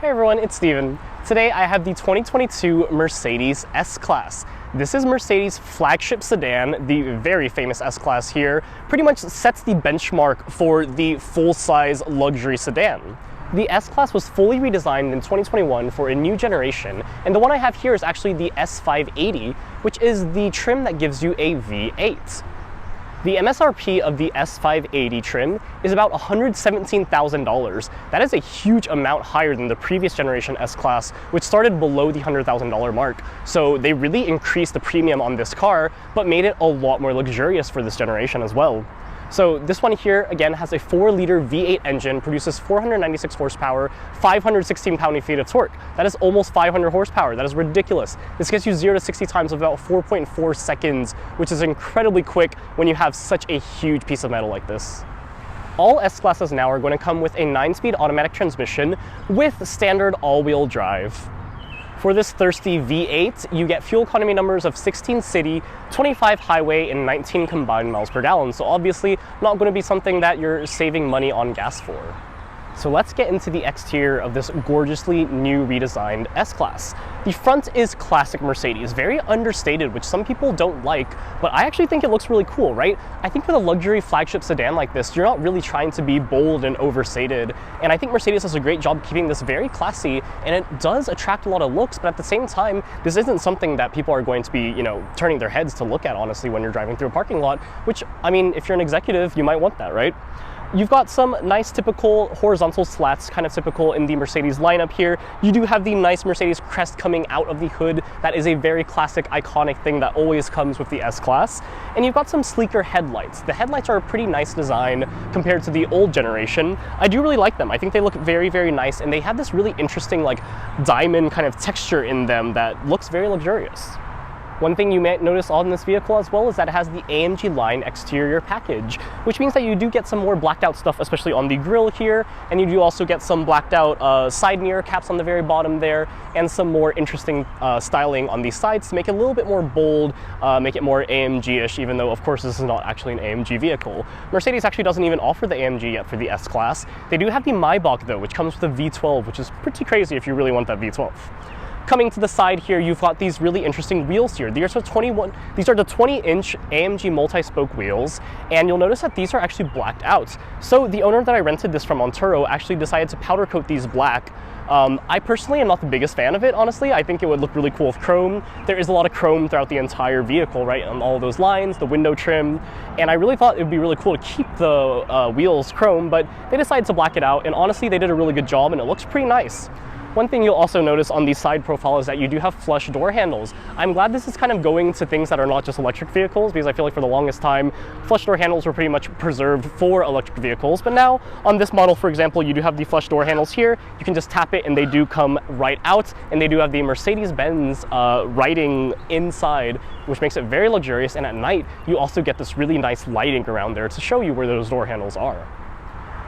Hey everyone, it's Steven. Today I have the 2022 Mercedes S-Class. This is Mercedes' flagship sedan, the very famous S-Class here, pretty much sets the benchmark for the full-size luxury sedan. The S-Class was fully redesigned in 2021 for a new generation, and the one I have here is actually the S580, which is the trim that gives you a V8. The MSRP of the S580 trim is about $117,000. That is a huge amount higher than the previous generation S-Class, which started below the $100,000 mark. So they really increased the premium on this car, but made it a lot more luxurious for this generation as well. So this one here, again, has a 4-liter V8 engine, produces 496 horsepower, 516 pound-feet of torque. That is almost 500 horsepower. That is ridiculous. This gets you 0 to 60 times in about 4.4 seconds, which is incredibly quick when you have such a huge piece of metal like this. All S-Classes now are going to come with a 9-speed automatic transmission with standard all-wheel drive. For this thirsty V8, you get fuel economy numbers of 16 city, 25 highway, and 19 combined miles per gallon. So obviously not going to be something that you're saving money on gas for. So let's get into the exterior of this gorgeously new redesigned S-Class. The front is classic Mercedes, very understated, which some people don't like, but I actually think it looks really cool, right? I think with a luxury flagship sedan like this, you're not really trying to be bold and overstated, and I think Mercedes does a great job keeping this very classy, and it does attract a lot of looks, but at the same time, this isn't something that people are going to be, turning their heads to look at, honestly, when you're driving through a parking lot, which, I mean, if you're an executive, you might want that, right? You've got some nice typical horizontal slats, kind of typical in the Mercedes lineup here. You do have the nice Mercedes crest coming out of the hood. That is a very classic, iconic thing that always comes with the S-Class. And you've got some sleeker headlights. The headlights are a pretty nice design compared to the old generation. I do really like them. I think they look very, very nice, and they have this really interesting, like, diamond kind of texture in them that looks very luxurious. One thing you may notice on this vehicle as well is that it has the AMG line exterior package, which means that you do get some more blacked out stuff, especially on the grille here, and you do also get some blacked out side mirror caps on the very bottom there, and some more interesting styling on these sides to make it a little bit more bold, make it more AMG-ish, even though, of course, this is not actually an AMG vehicle. Mercedes actually doesn't even offer the AMG yet for the S-Class. They do have the Maybach, though, which comes with a V12, which is pretty crazy if you really want that V12. Coming to the side here, you've got these really interesting wheels here. These are the 20-inch AMG multi-spoke wheels, and you'll notice that these are actually blacked out. So the owner that I rented this from on Turo actually decided to powder coat these black. I personally am not the biggest fan of it, honestly. I think it would look really cool with chrome. There is a lot of chrome throughout the entire vehicle, right, on all of those lines, the window trim, and I really thought it would be really cool to keep the wheels chrome, but they decided to black it out, and honestly, they did a really good job, and it looks pretty nice. One thing you'll also notice on the side profile is that you do have flush door handles. I'm glad this is kind of going to things that are not just electric vehicles, because I feel like for the longest time, flush door handles were pretty much preserved for electric vehicles. But now, on this model, for example, you do have the flush door handles here. You can just tap it and they do come right out. And they do have the Mercedes-Benz writing inside, which makes it very luxurious. And at night, you also get this really nice lighting around there to show you where those door handles are.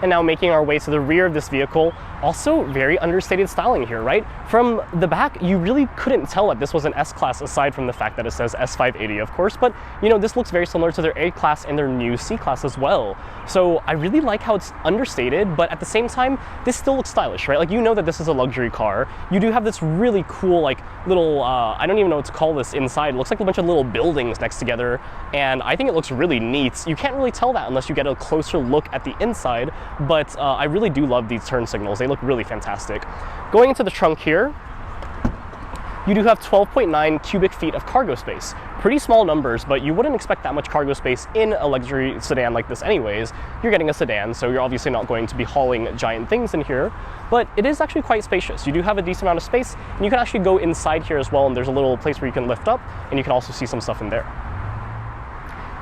And now making our way to the rear of this vehicle, also very understated styling here, right? From the back, you really couldn't tell that this was an S-Class aside from the fact that it says S580, of course, but this looks very similar to their A-Class and their new C-Class as well. So I really like how it's understated, but at the same time, this still looks stylish, right? Like, you know that this is a luxury car. You do have this really cool, like, little, I don't even know what to call this inside. It looks like a bunch of little buildings next together, and I think it looks really neat. You can't really tell that unless you get a closer look at the inside, but I really do love these turn signals. They look really fantastic. Going into the trunk here, you do have 12.9 cubic feet of cargo space. Pretty small numbers, but you wouldn't expect that much cargo space in a luxury sedan like this anyways. You're getting a sedan, so you're obviously not going to be hauling giant things in here, but it is actually quite spacious. You do have a decent amount of space, and you can actually go inside here as well, and there's a little place where you can lift up, and you can also see some stuff in there.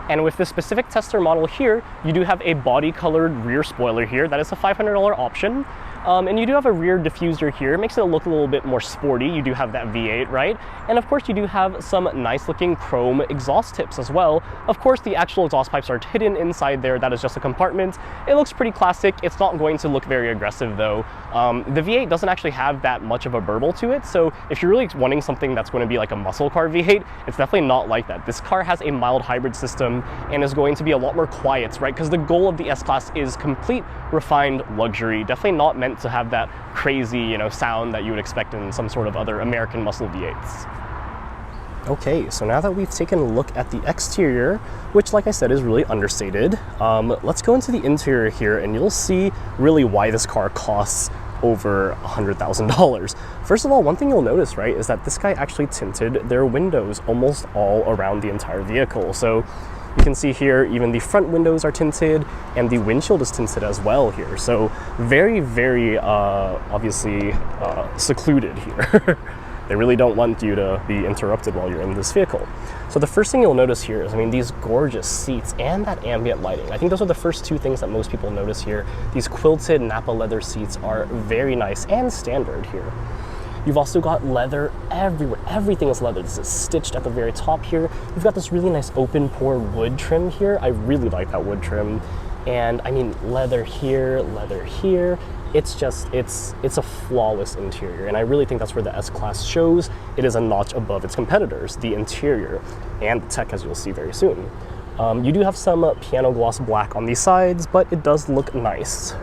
And with this specific tester model here, you do have a body-colored rear spoiler here. That is a $500 option. And you do have a rear diffuser here. It makes it look a little bit more sporty. You do have that V8, right? And of course, you do have some nice looking chrome exhaust tips as well. Of course, the actual exhaust pipes are hidden inside there. That is just a compartment. It looks pretty classic. It's not going to look very aggressive though. The V8 doesn't actually have that much of a burble to it. So if you're really wanting something that's going to be like a muscle car V8, it's definitely not like that. This car has a mild hybrid system and is going to be a lot more quiet, right? Because the goal of the S-Class is complete refined luxury. Definitely not meant meant to have that crazy, you know, sound that you would expect in some sort of other American muscle V8s. Okay, so now that we've taken a look at the exterior, which like I said is really understated, let's go into the interior here and you'll see really why this car costs over $100,000. First of all, one thing you'll notice, right, is that this guy actually tinted their windows almost all around the entire vehicle. So you can see here, even the front windows are tinted and the windshield is tinted as well here. So very, very obviously secluded here. They really don't want you to be interrupted while you're in this vehicle. So the first thing you'll notice here is, I mean, these gorgeous seats and that ambient lighting. I think those are the first two things that most people notice here. These quilted Napa leather seats are very nice and standard here. You've also got leather everywhere. Everything is leather. This is stitched at the very top here. You've got this really nice open pore wood trim here. I really like that wood trim. And I mean, leather here, leather here. It's just, it's a flawless interior. And I really think that's where the S-Class shows. It is a notch above its competitors, the interior and the tech, as you'll see very soon. You do have some piano gloss black on these sides, but it does look nice.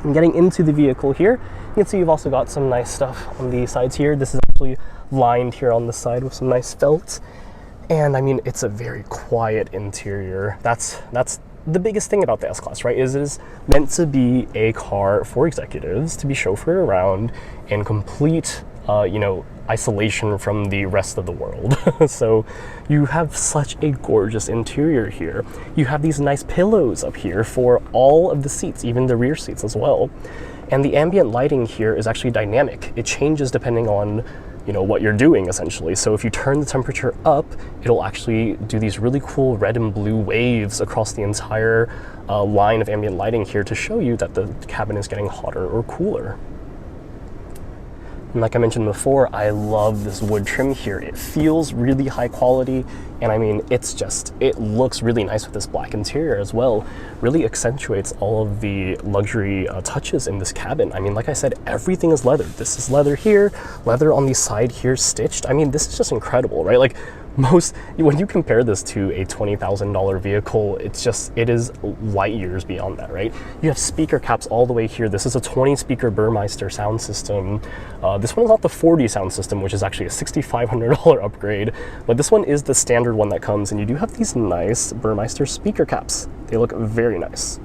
And getting into the vehicle here, you can see you've also got some nice stuff on the sides here. This is actually lined here on the side with some nice felt. And I mean, it's a very quiet interior. That's the biggest thing about the S-Class, right, is it is meant to be a car for executives to be chauffeured around in complete, you know, isolation from the rest of the world. So you have such a gorgeous interior here. You have these nice pillows up here for all of the seats, even the rear seats as well. And the ambient lighting here is actually dynamic. It changes depending on, you know, what you're doing essentially. So if you turn the temperature up, it'll actually do these really cool red and blue waves across the entire line of ambient lighting here to show you that the cabin is getting hotter or cooler. And like I mentioned before, I love this wood trim here. It feels really high quality, and I mean, it's just, it looks really nice with this black interior as well. Really accentuates all of the luxury touches in this cabin. I mean, like I said, everything is leather. This is leather here, leather on the side here stitched. I mean, this is just incredible, right? Like, when you compare this to a $20,000 vehicle, it is light years beyond that, right? You have speaker caps all the way here. This is a 20 speaker Burmeister sound system. This one is not the 40 sound system, which is actually a $6,500 upgrade, but this one is the standard one that comes, and you do have these nice Burmeister speaker caps. They look very nice.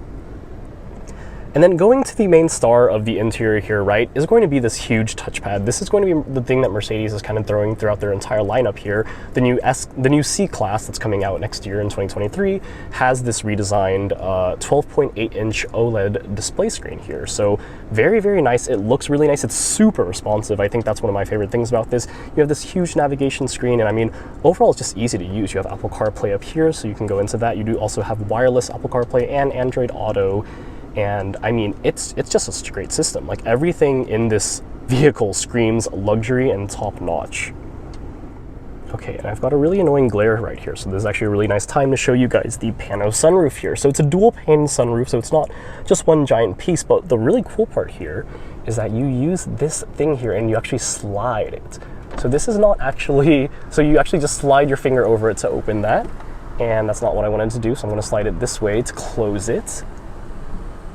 And then going to the main star of the interior here, right, is going to be this huge touchpad. This is going to be the thing that Mercedes is kind of throwing throughout their entire lineup here. The new C-Class that's coming out next year in 2023 has this redesigned 12.8-inch OLED display screen here. So very, very nice. It looks really nice. It's super responsive. I think that's one of my favorite things about this. You have this huge navigation screen, and I mean, overall it's just easy to use. You have Apple CarPlay up here, so you can go into that. You do also have wireless Apple CarPlay and Android Auto. And I mean, it's just such a great system. Like, everything in this vehicle screams luxury and top notch. Okay, and I've got a really annoying glare right here, so this is actually a really nice time to show you guys the pano sunroof here. So it's a dual pane sunroof, so it's not just one giant piece, but the really cool part here is that you use this thing here and you actually slide it. So this is not actually, so you actually just slide your finger over it to open that, and that's not what I wanted to do, so I'm gonna slide it this way to close it.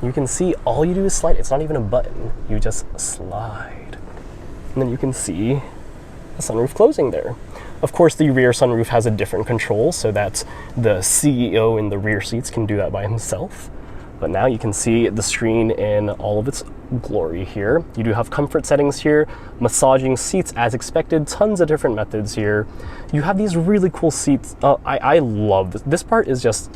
You can see all you do is slide. It's not even a button. You just slide. And then you can see the sunroof closing there. Of course, the rear sunroof has a different control so that the CEO in the rear seats can do that by himself. But now you can see the screen in all of its glory here. You do have comfort settings here, massaging seats as expected, tons of different methods here. You have these really cool seats. I love this. This part is just,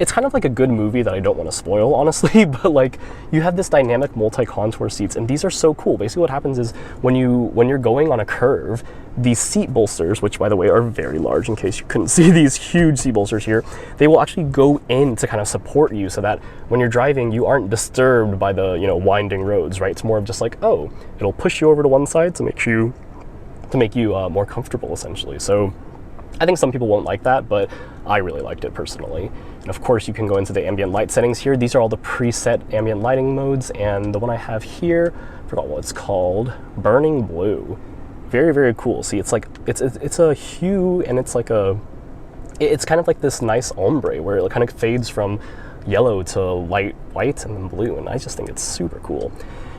it's kind of like a good movie that I don't want to spoil, honestly, but like, you have this dynamic multi-contour seats, and these are so cool. Basically what happens is when you're going on a curve, these seat bolsters, which by the way are very large in case you couldn't see these huge seat bolsters here, they will actually go in to kind of support you so that when you're driving, you aren't disturbed by the, you know, winding roads, right? It's more of just like, oh, it'll push you over to one side to make you more comfortable, essentially. So I think some people won't like that, but I really liked it personally. And of course, you can go into the ambient light settings here. These are all the preset ambient lighting modes, and the one I have here, I forgot what it's called, Burning Blue. Very, very cool. See, it's like, it's a hue, and it's like it's kind of like this nice ombre where it kind of fades from yellow to light white and then blue, and I just think it's super cool.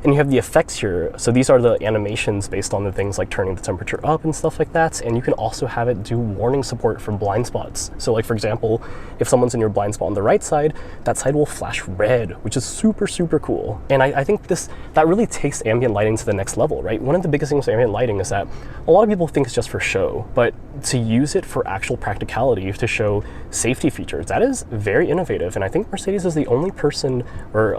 And you have the effects here. So these are the animations based on the things like turning the temperature up and stuff like that. And you can also have it do warning support for blind spots. So like, for example, if someone's in your blind spot on the right side, that side will flash red, which is super, super cool. And I think that really takes ambient lighting to the next level, right? One of the biggest things with ambient lighting is that a lot of people think it's just for show, but to use it for actual practicality, to show safety features, that is very innovative. And I think Mercedes is the only person or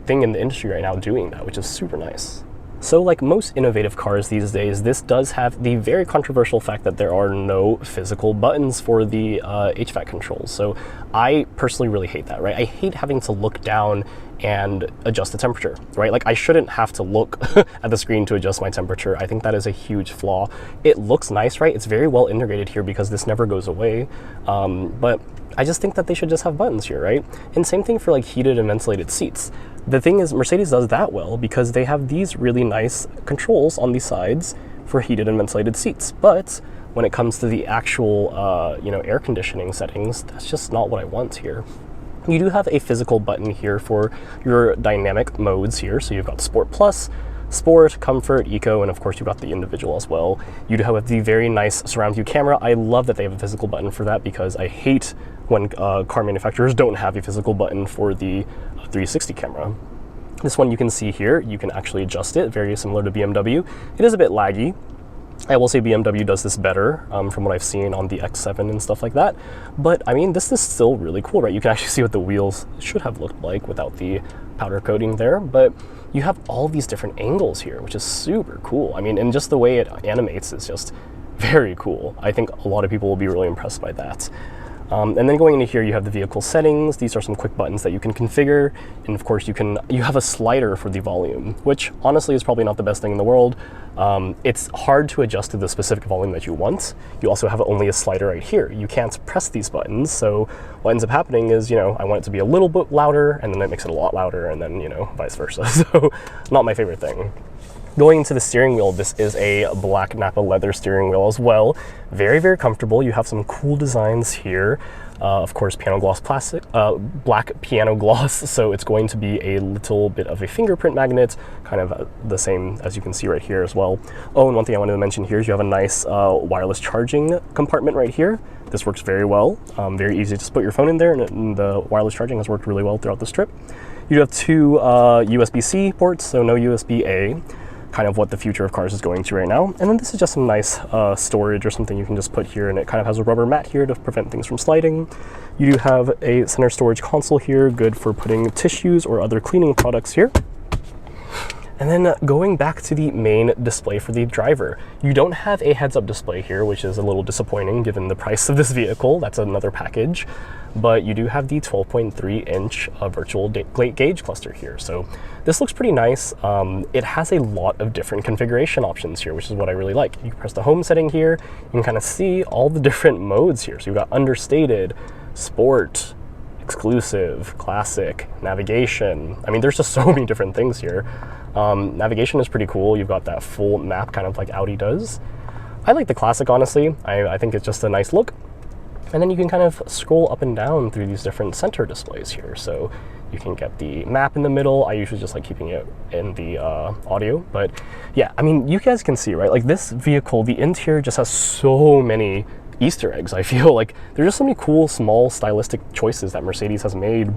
thing in the industry right now doing that, which is super nice. So like most innovative cars these days, this does have the very controversial fact that there are no physical buttons for the HVAC controls. So I personally really hate that, right? I hate having to look down and adjust the temperature, right? Like I shouldn't have to look at the screen to adjust my temperature. I think that is a huge flaw. It looks nice, right? It's very well integrated here because this never goes away. But I just think that they should just have buttons here, right? And same thing for like heated and ventilated seats. The thing is, Mercedes does that well because they have these really nice controls on the sides for heated and ventilated seats. But when it comes to the actual, air conditioning settings, that's just not what I want here. You do have a physical button here for your dynamic modes here. So you've got Sport Plus, Sport, Comfort, Eco, and of course you've got the individual as well. You do have the very nice surround view camera. I love that they have a physical button for that because I hate when car manufacturers don't have a physical button for the 360 camera. This one you can see here, you can actually adjust it, very similar to BMW. It is a bit laggy. I will say BMW does this better from what I've seen on the X7 and stuff like that. But I mean, this is still really cool, right? You can actually see what the wheels should have looked like without the powder coating there. But you have all these different angles here, which is super cool. I mean, and just the way it animates is just very cool. I think a lot of people will be really impressed by that. And then going into here, you have the vehicle settings. These are some quick buttons that you can configure. And of course, you have a slider for the volume, which honestly is probably not the best thing in the world. It's hard to adjust to the specific volume that you want. You also have only a slider right here. You can't press these buttons. So what ends up happening is, I want it to be a little bit louder, and then it makes it a lot louder, and then, vice versa. So not my favorite thing. Going into the steering wheel, this is a black Nappa leather steering wheel as well. Very, very comfortable. You have some cool designs here. Of course, piano gloss plastic, black piano gloss. So it's going to be a little bit of a fingerprint magnet, kind of the same as you can see right here as well. Oh, and one thing I wanted to mention here is you have a nice wireless charging compartment right here. This works very well. Very easy to just put your phone in there, and the wireless charging has worked really well throughout this trip. You have two USB-C ports, so no USB-A. Kind of what the future of cars is going to right now. And then this is just some nice storage or something you can just put here, and it kind of has a rubber mat here to prevent things from sliding. You do have a center storage console here, good for putting tissues or other cleaning products here. And then going back to the main display for the driver, you don't have a heads-up display here, which is a little disappointing given the price of this vehicle. That's another package. But you do have the 12.3-inch virtual gauge cluster here. So this looks pretty nice. It has a lot of different configuration options here, which is what I really like. You can press the home setting here. You can kind of see all the different modes here. So you've got understated, sport, exclusive, classic, navigation. I mean, there's just so many different things here. Navigation is pretty cool. You've got that full map, kind of like Audi does. I like the classic, honestly. I think it's just a nice look. And then you can kind of scroll up and down through these different center displays here. So you can get the map in the middle. I usually just like keeping it in the audio. But yeah, I mean, you guys can see, right? Like this vehicle, the interior just has so many Easter eggs. I feel like there's just so many cool, small, stylistic choices that Mercedes has made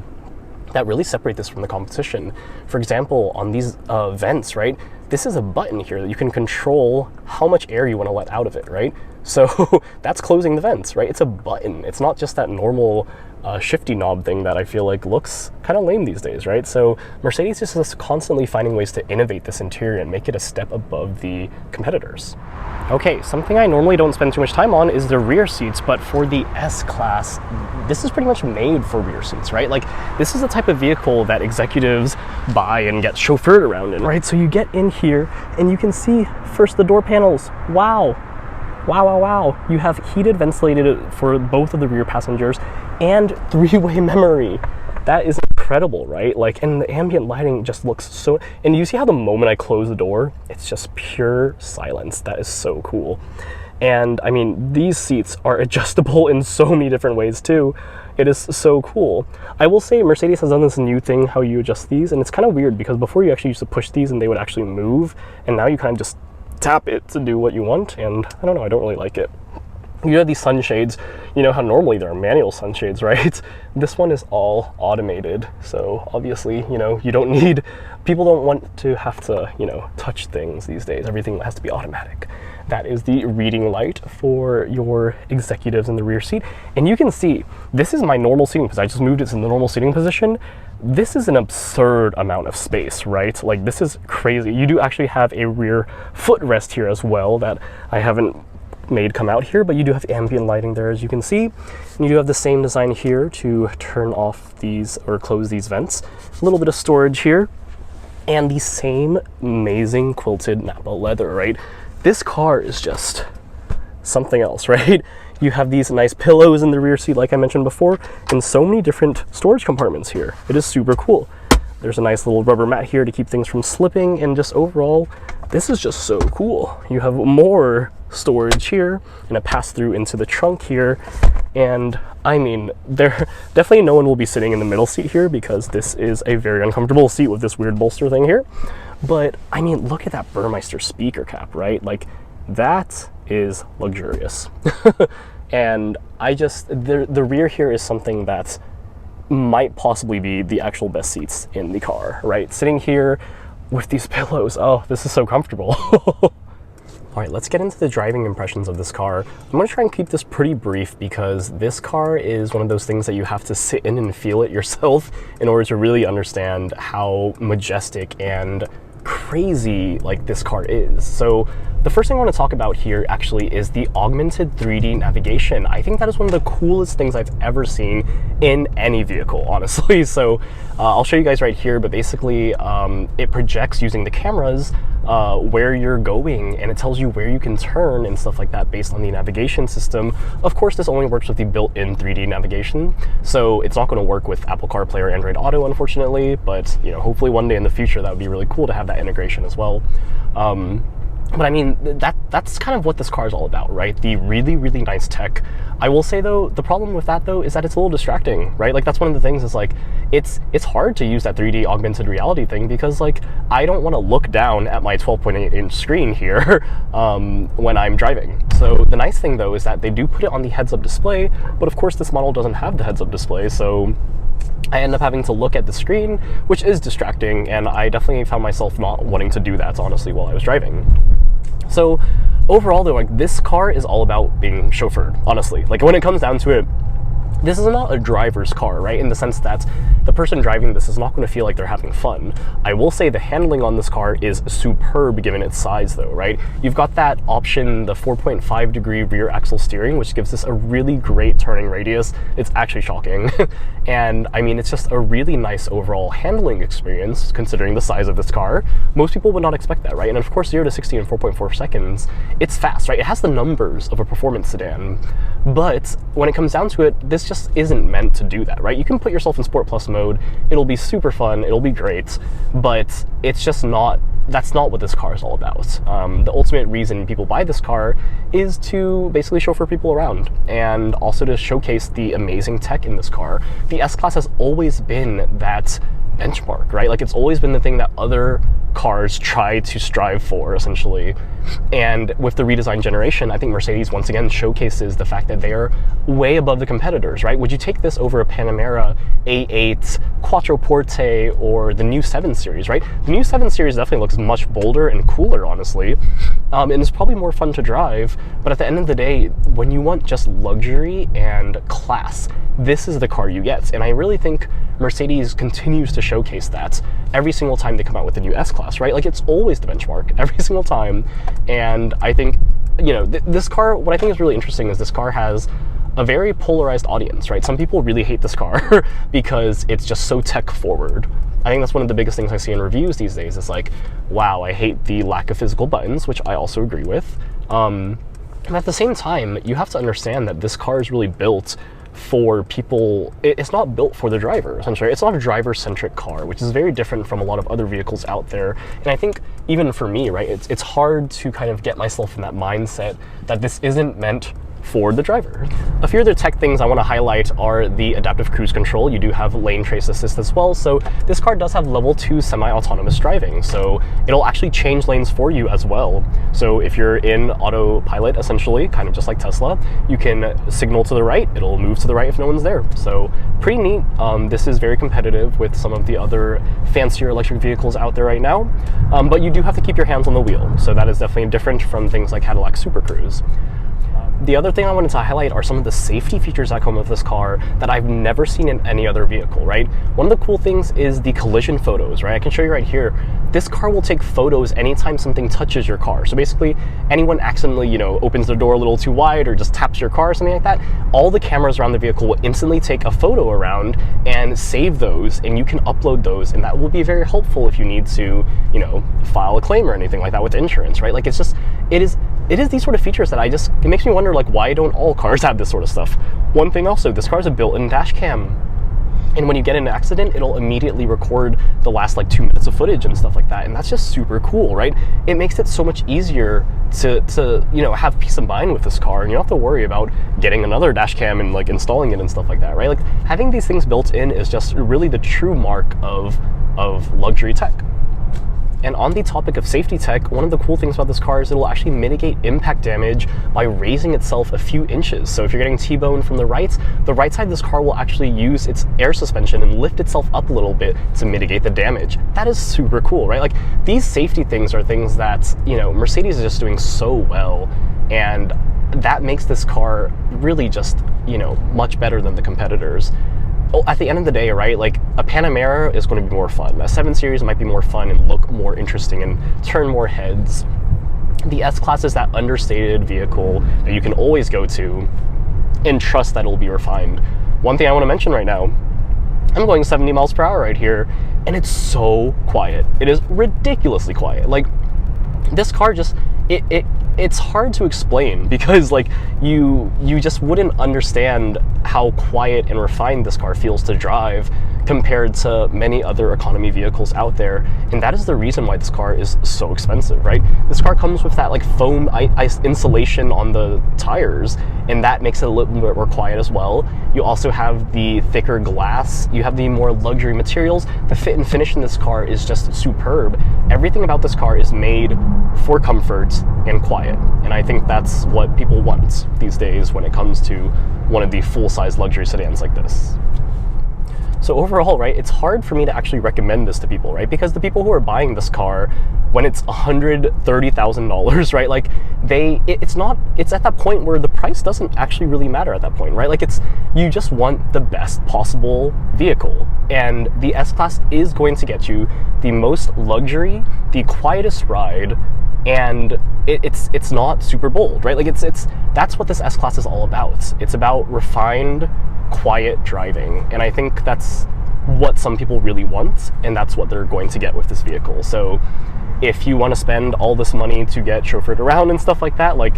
that really separate this from the competition. For example, on these vents, right? This is a button here that you can control how much air you want to let out of it, right? So that's closing the vents, right? It's a button. It's not just that normal shifty knob thing that I feel like looks kind of lame these days, right? So Mercedes just is constantly finding ways to innovate this interior and make it a step above the competitors. Okay, something I normally don't spend too much time on is the rear seats, but for the S-Class, this is pretty much made for rear seats, right? Like, this is the type of vehicle that executives buy and get chauffeured around in, right? So you get in here and you can see first the door panels. Wow. Wow, wow, wow. You have heated, ventilated for both of the rear passengers and three-way memory. That is incredible, right? Like, and the ambient lighting just looks so, and you see how the moment I close the door, it's just pure silence. That is so cool. And I mean, these seats are adjustable in so many different ways too. It is so cool. I will say Mercedes has done this new thing, how you adjust these, and it's kind of weird because before you actually used to push these and they would actually move, and now you kind of just tap it to do what you want, and I don't know, I don't really like it. You have these sunshades, you know how normally there are manual sunshades, right? This one is all automated, so obviously, you know, you don't need, people don't want to have to, you know, touch things these days. Everything has to be automatic. That is the reading light for your executives in the rear seat. And you can see, this is my normal seating position. I just moved it to the normal seating position. This is an absurd amount of space, right? Like, this is crazy. You do actually have a rear footrest here as well that I haven't made come out here, but you do have ambient lighting there, as you can see. And you do have the same design here to turn off these or close these vents. A little bit of storage here, and the same amazing quilted Napa leather, right? This car is just something else, right? You have these nice pillows in the rear seat, like I mentioned before, and so many different storage compartments here. It is super cool. There's a nice little rubber mat here to keep things from slipping, and just overall, this is just so cool. You have more storage here and a pass-through into the trunk here, and I mean, there definitely no one will be sitting in the middle seat here because this is a very uncomfortable seat with this weird bolster thing here. But I mean, look at that Burmeister speaker cap, right? Like, that is luxurious. And I just, the rear here is something that might possibly be the actual best seats in the car, right? Sitting here with these pillows, oh, this is so comfortable. All right, let's get into the driving impressions of this car. I'm gonna try and keep this pretty brief because this car is one of those things that you have to sit in and feel it yourself in order to really understand how majestic and crazy like this car is. So the first thing I want to talk about here actually is the augmented 3D navigation. I think that is one of the coolest things I've ever seen in any vehicle, honestly. So I'll show you guys right here, but basically it projects using the cameras where you're going, and it tells you where you can turn and stuff like that based on the navigation system. Of course, this only works with the built-in 3D navigation, so it's not going to work with Apple CarPlay or Android Auto, unfortunately, but you know, hopefully one day in the future that would be really cool to have that integration as well. But I mean, that's kind of what this car is all about, right? The really, really nice tech. I will say though, the problem with that though is that it's a little distracting, right? Like, that's one of the things is like, it's hard to use that 3D augmented reality thing because like, I don't want to look down at my 12.8-inch screen here when I'm driving. So the nice thing though is that they do put it on the heads-up display, but of course this model doesn't have the heads-up display, so I end up having to look at the screen, which is distracting, and I definitely found myself not wanting to do that, honestly, while I was driving. So overall though, like, this car is all about being chauffeured, honestly. Like, when it comes down to it, this is not a driver's car, right? In the sense that the person driving this is not going to feel like they're having fun. I will say the handling on this car is superb given its size though, right? You've got that option, the 4.5 degree rear axle steering, which gives this a really great turning radius. It's actually shocking. And I mean, it's just a really nice overall handling experience considering the size of this car. Most people would not expect that, right? And of course, 0 to 60 in 4.4 seconds, it's fast, right? It has the numbers of a performance sedan, but when it comes down to it, this just isn't meant to do that, right? You can put yourself in Sport Plus mode, it'll be super fun, it'll be great, but it's just not, that's not what this car is all about. The ultimate reason people buy this car is to basically chauffeur people around and also to showcase the amazing tech in this car. The S-Class has always been that benchmark, right? Like, it's always been the thing that other cars try to strive for, essentially. And with the redesigned generation, I think Mercedes once again showcases the fact that they are way above the competitors, right? Would you take this over a Panamera A8, Quattroporte, or the new 7 Series, right? The new 7 Series definitely looks much bolder and cooler, honestly, and it's probably more fun to drive, but at the end of the day, when you want just luxury and class, this is the car you get. And I really think Mercedes continues to showcase that every single time they come out with a new S-Class, right? Like, it's always the benchmark every single time. And I think, you know, this car, what I think is really interesting is this car has a very polarized audience, right? Some people really hate this car because it's just so tech forward. I think that's one of the biggest things I see in reviews these days. It's like, wow, I hate the lack of physical buttons, which I also agree with. And at the same time, you have to understand that this car is really built for people. It's not built for the driver, essentially. It's not a driver-centric car, which is very different from a lot of other vehicles out there. And I think even for me, right, it's hard to kind of get myself in that mindset that this isn't meant for the driver. A few other tech things I want to highlight are the adaptive cruise control. You do have lane trace assist as well, so this car does have level 2 semi-autonomous driving, so it'll actually change lanes for you as well. So if you're in autopilot, essentially, kind of just like Tesla, you can signal to the right, it'll move to the right if no one's there. So pretty neat. This is very competitive with some of the other fancier electric vehicles out there right now, but you do have to keep your hands on the wheel, so that is definitely different from things like Cadillac Super Cruise. The other thing I wanted to highlight are some of the safety features that come with this car that I've never seen in any other vehicle, right? One of the cool things is the collision photos, right? I can show you right here. This car will take photos anytime something touches your car. So basically, anyone accidentally, you know, opens their door a little too wide or just taps your car or something like that, all the cameras around the vehicle will instantly take a photo around and save those, and you can upload those, and that will be very helpful if you need to, you know, file a claim or anything like that with insurance, right? Like, it's just, it is these sort of features that it makes me wonder, like, why don't all cars have this sort of stuff? One thing also, this car has a built-in dash cam. And when you get in an accident, it'll immediately record the last like 2 minutes of footage and stuff like that. And that's just super cool, right? It makes it so much easier to you know, have peace of mind with this car, and you don't have to worry about getting another dash cam and like installing it and stuff like that, right? Like, having these things built in is just really the true mark of luxury tech. And on the topic of safety tech, one of the cool things about this car is it'll actually mitigate impact damage by raising itself a few inches. So if you're getting T-boned from the right side of this car will actually use its air suspension and lift itself up a little bit to mitigate the damage. That is super cool, right? Like, these safety things are things that, you know, Mercedes is just doing so well, and that makes this car really just, you know, much better than the competitors. At the end of the day, right, like, a Panamera is going to be more fun. A 7 Series might be more fun and look more interesting and turn more heads. The S-Class is that understated vehicle that you can always go to and trust that it'll be refined. One thing I want to mention right now, I'm going 70 miles per hour right here, and it's so quiet. It is ridiculously quiet. Like, this car just, it's hard to explain, because like you just wouldn't understand how quiet and refined this car feels to drive compared to many other economy vehicles out there. And that is the reason why this car is so expensive, right? This car comes with that like foam ice insulation on the tires, and that makes it a little bit more quiet as well. You also have the thicker glass, you have the more luxury materials. The fit and finish in this car is just superb. Everything about this car is made for comfort and quiet, and I think that's what people want these days when it comes to one of the full-size luxury sedans like this. So overall, right, it's hard for me to actually recommend this to people, right? Because the people who are buying this car, when it's $130,000, right, like it's at that point where the price doesn't actually really matter at that point, right? Like, you just want the best possible vehicle, and the S-Class is going to get you the most luxury, the quietest ride, and it's not super bold, right? Like, that's what this S-Class is all about. It's about refined, quiet driving, and I think that's what some people really want, and that's what they're going to get with this vehicle. So if you want to spend all this money to get chauffeured around and stuff like that, like,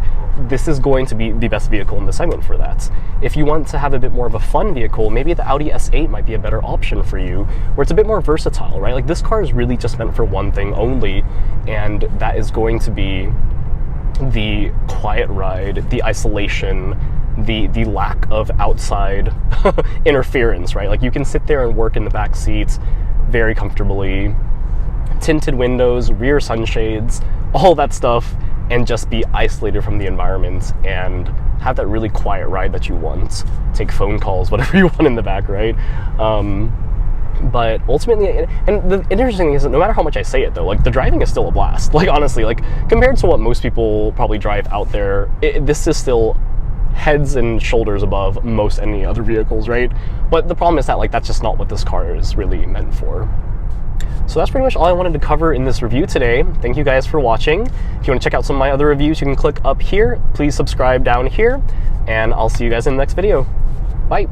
this is going to be the best vehicle in the segment for that. If you want to have a bit more of a fun vehicle, maybe the Audi A8 might be a better option for you, where it's a bit more versatile, right? Like, this car is really just meant for one thing only, and that is going to be the quiet ride, the isolation, the lack of outside interference, right? Like, you can sit there and work in the back seats very comfortably, tinted windows, rear sunshades, all that stuff, and just be isolated from the environment and have that really quiet ride that you want. Take phone calls, whatever you want in the back, right? But ultimately, and the interesting thing is that no matter how much I say it though, like, the driving is still a blast. Like, honestly, like, compared to what most people probably drive out there, this is still heads and shoulders above most any other vehicles, right? But the problem is that, like, that's just not what this car is really meant for. So that's pretty much all I wanted to cover in this review today. Thank you guys for watching. If you want to check out some of my other reviews, you can click up here. Please subscribe down here, and I'll see you guys in the next video. Bye.